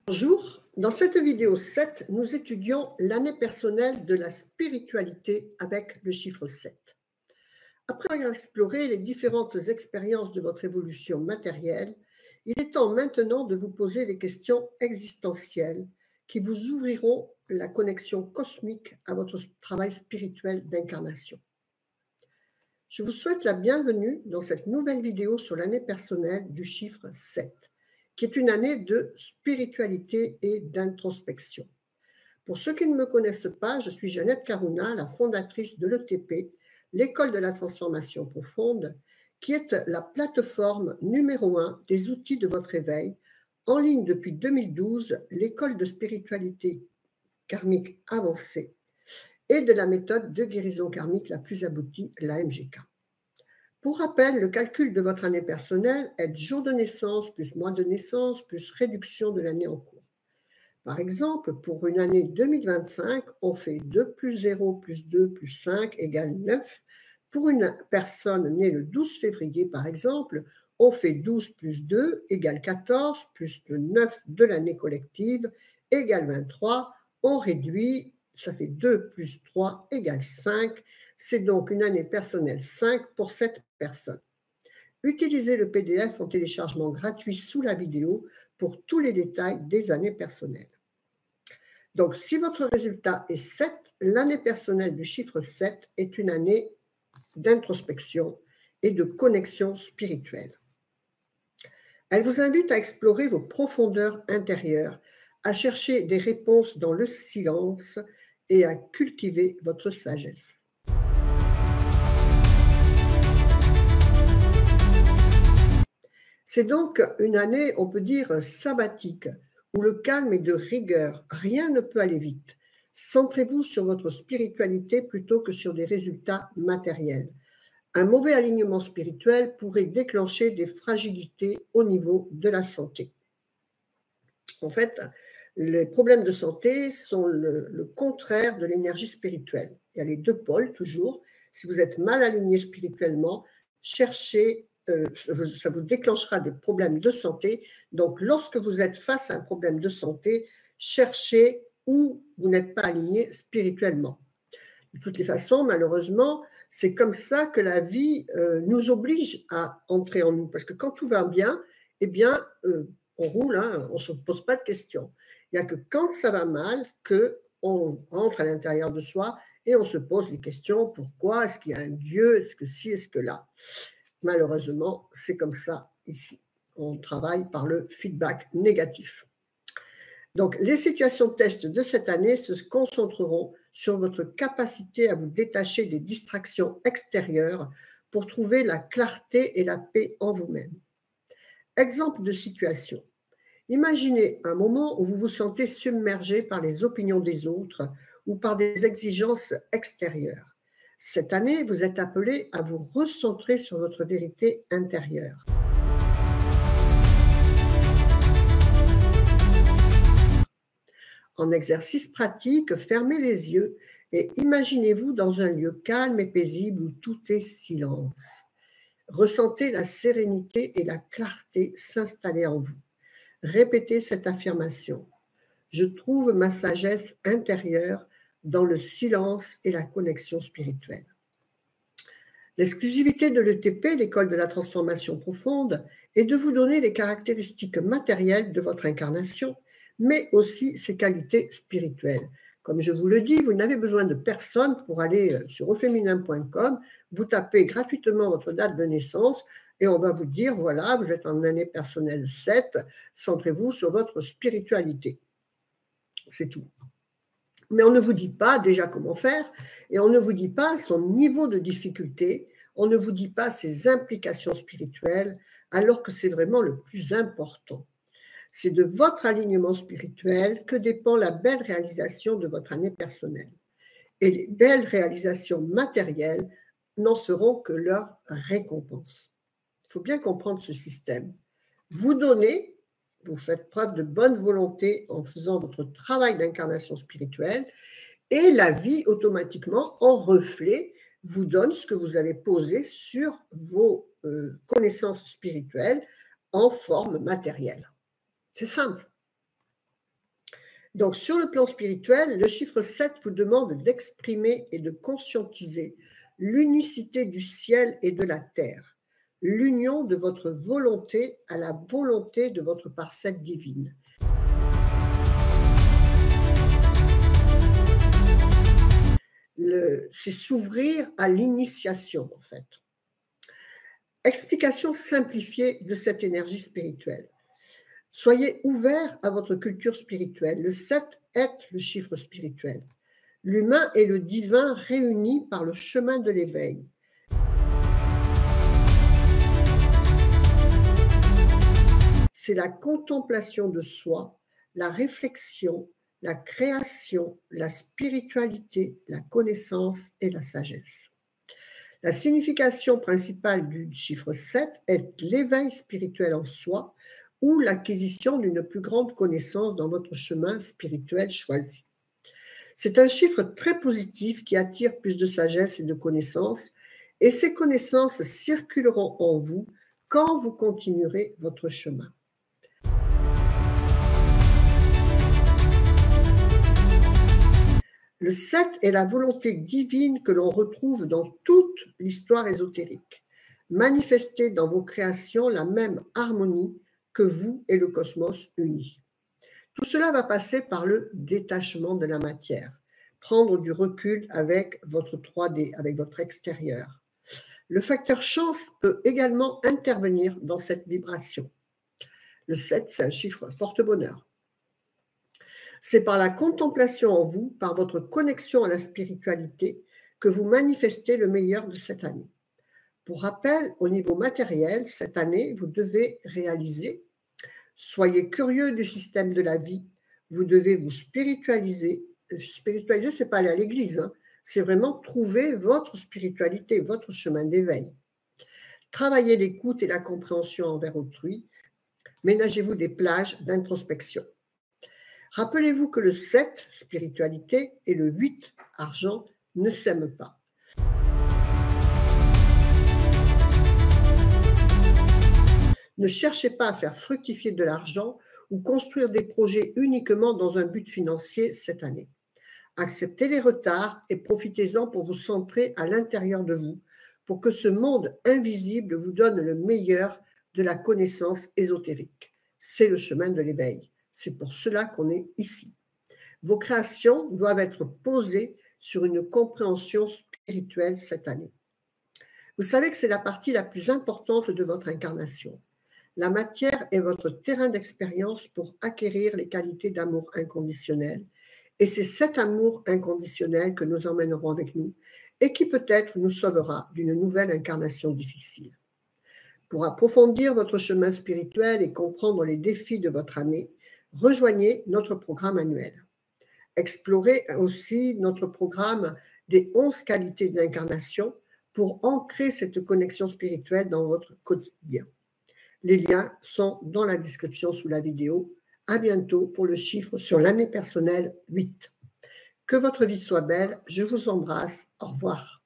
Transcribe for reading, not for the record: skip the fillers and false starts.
Bonjour, dans cette vidéo 7, nous étudions l'année personnelle de la spiritualité avec le chiffre 7. Après avoir exploré les différentes expériences de votre évolution matérielle, il est temps maintenant de vous poser des questions existentielles qui vous ouvriront la connexion cosmique à votre travail spirituel d'incarnation. Je vous souhaite la bienvenue dans cette nouvelle vidéo sur l'année personnelle du chiffre 7. Qui est une année de spiritualité et d'introspection. Pour ceux qui ne me connaissent pas, je suis Jeannette Karuna, la fondatrice de l'ETP, l'École de la Transformation Profonde, qui est la plateforme numéro 1 des outils de votre éveil, en ligne depuis 2012, l'école de spiritualité karmique avancée et de la méthode de guérison karmique la plus aboutie, la MGK. Pour rappel, le calcul de votre année personnelle est jour de naissance plus mois de naissance plus réduction de l'année en cours. Par exemple, pour une année 2025, on fait 2 plus 0 plus 2 plus 5 égale 9. Pour une personne née le 12 février, par exemple, on fait 12 plus 2 égale 14 plus le 9 de l'année collective égale 23. On réduit, ça fait 2 plus 3 égale 5. C'est donc une année personnelle 5 pour cette personne. Utilisez le PDF en téléchargement gratuit sous la vidéo pour tous les détails des années personnelles. Donc, si votre résultat est 7, l'année personnelle du chiffre 7 est une année d'introspection et de connexion spirituelle. Elle vous invite à explorer vos profondeurs intérieures, à chercher des réponses dans le silence et à cultiver votre sagesse. C'est donc une année, on peut dire, sabbatique, où le calme est de rigueur, rien ne peut aller vite. Centrez-vous sur votre spiritualité plutôt que sur des résultats matériels. Un mauvais alignement spirituel pourrait déclencher des fragilités au niveau de la santé. En fait, les problèmes de santé sont le contraire de l'énergie spirituelle. Il y a les deux pôles toujours. Si vous êtes mal aligné spirituellement, cherchez ça vous déclenchera des problèmes de santé. Donc, lorsque vous êtes face à un problème de santé, cherchez où vous n'êtes pas aligné spirituellement. De toutes les façons, malheureusement, c'est comme ça que la vie nous oblige à entrer en nous. Parce que quand tout va bien, eh bien, on roule, hein, on ne se pose pas de questions. Il n'y a que quand ça va mal qu'on rentre à l'intérieur de soi et on se pose les questions. Pourquoi? Est-ce qu'il y a un Dieu? Est-ce que ci? Est-ce que là? Malheureusement, c'est comme ça ici. On travaille par le feedback négatif. Donc, les situations test de cette année se concentreront sur votre capacité à vous détacher des distractions extérieures pour trouver la clarté et la paix en vous-même. Exemple de situation. Imaginez un moment où vous vous sentez submergé par les opinions des autres ou par des exigences extérieures. Cette année, vous êtes appelé à vous recentrer sur votre vérité intérieure. En exercice pratique, fermez les yeux et imaginez-vous dans un lieu calme et paisible où tout est silence. Ressentez la sérénité et la clarté s'installer en vous. Répétez cette affirmation. Je trouve ma sagesse intérieure dans le silence et la connexion spirituelle. L'exclusivité de l'ETP, l'École de la Transformation Profonde, est de vous donner les caractéristiques matérielles de votre incarnation, mais aussi ses qualités spirituelles. Comme je vous le dis, vous n'avez besoin de personne pour aller sur auféminin.com, vous tapez gratuitement votre date de naissance et on va vous dire, voilà, vous êtes en année personnelle 7, centrez-vous sur votre spiritualité. C'est tout. Mais on ne vous dit pas déjà comment faire et on ne vous dit pas son niveau de difficulté, on ne vous dit pas ses implications spirituelles, alors que c'est vraiment le plus important. C'est de votre alignement spirituel que dépend la belle réalisation de votre année personnelle. Et les belles réalisations matérielles n'en seront que leur récompense. Il faut bien comprendre ce système. Vous donnez, vous faites preuve de bonne volonté en faisant votre travail d'incarnation spirituelle et la vie, automatiquement, en reflet, vous donne ce que vous avez posé sur vos connaissances spirituelles en forme matérielle. C'est simple. Donc, sur le plan spirituel, le chiffre 7 vous demande d'exprimer et de conscientiser l'unicité du ciel et de la terre, l'union de votre volonté à la volonté de votre parcelle divine. C'est s'ouvrir à l'initiation, en fait. Explication simplifiée de cette énergie spirituelle. Soyez ouverts à votre culture spirituelle. Le 7 est le chiffre spirituel. L'humain et le divin réunis par le chemin de l'éveil. C'est la contemplation de soi, la réflexion, la création, la spiritualité, la connaissance et la sagesse. La signification principale du chiffre 7 est l'éveil spirituel en soi ou l'acquisition d'une plus grande connaissance dans votre chemin spirituel choisi. C'est un chiffre très positif qui attire plus de sagesse et de connaissances, et ces connaissances circuleront en vous quand vous continuerez votre chemin. Le 7 est la volonté divine que l'on retrouve dans toute l'histoire ésotérique, manifestée dans vos créations la même harmonie que vous et le cosmos unis. Tout cela va passer par le détachement de la matière, prendre du recul avec votre 3D, avec votre extérieur. Le facteur chance peut également intervenir dans cette vibration. Le 7, c'est un chiffre porte-bonheur. C'est par la contemplation en vous, par votre connexion à la spiritualité, que vous manifestez le meilleur de cette année. Pour rappel, au niveau matériel, cette année, vous devez réaliser: soyez curieux du système de la vie, vous devez vous spiritualiser. Spiritualiser, ce n'est pas aller à l'église, hein. C'est vraiment trouver votre spiritualité, votre chemin d'éveil. Travaillez l'écoute et la compréhension envers autrui. Ménagez-vous des plages d'introspection. Rappelez-vous que le 7, spiritualité, et le 8, argent, ne s'aiment pas. Ne cherchez pas à faire fructifier de l'argent ou construire des projets uniquement dans un but financier cette année. Acceptez les retards et profitez-en pour vous centrer à l'intérieur de vous, pour que ce monde invisible vous donne le meilleur de la connaissance ésotérique. C'est le chemin de l'éveil. C'est pour cela qu'on est ici. Vos créations doivent être posées sur une compréhension spirituelle cette année. Vous savez que c'est la partie la plus importante de votre incarnation. La matière est votre terrain d'expérience pour acquérir les qualités d'amour inconditionnel. Et c'est cet amour inconditionnel que nous emmènerons avec nous et qui peut-être nous sauvera d'une nouvelle incarnation difficile. Pour approfondir votre chemin spirituel et comprendre les défis de votre année, rejoignez notre programme annuel. Explorez aussi notre programme des 11 qualités de l'incarnation pour ancrer cette connexion spirituelle dans votre quotidien. Les liens sont dans la description sous la vidéo. À bientôt pour le chiffre sur l'année personnelle 8. Que votre vie soit belle, je vous embrasse, au revoir.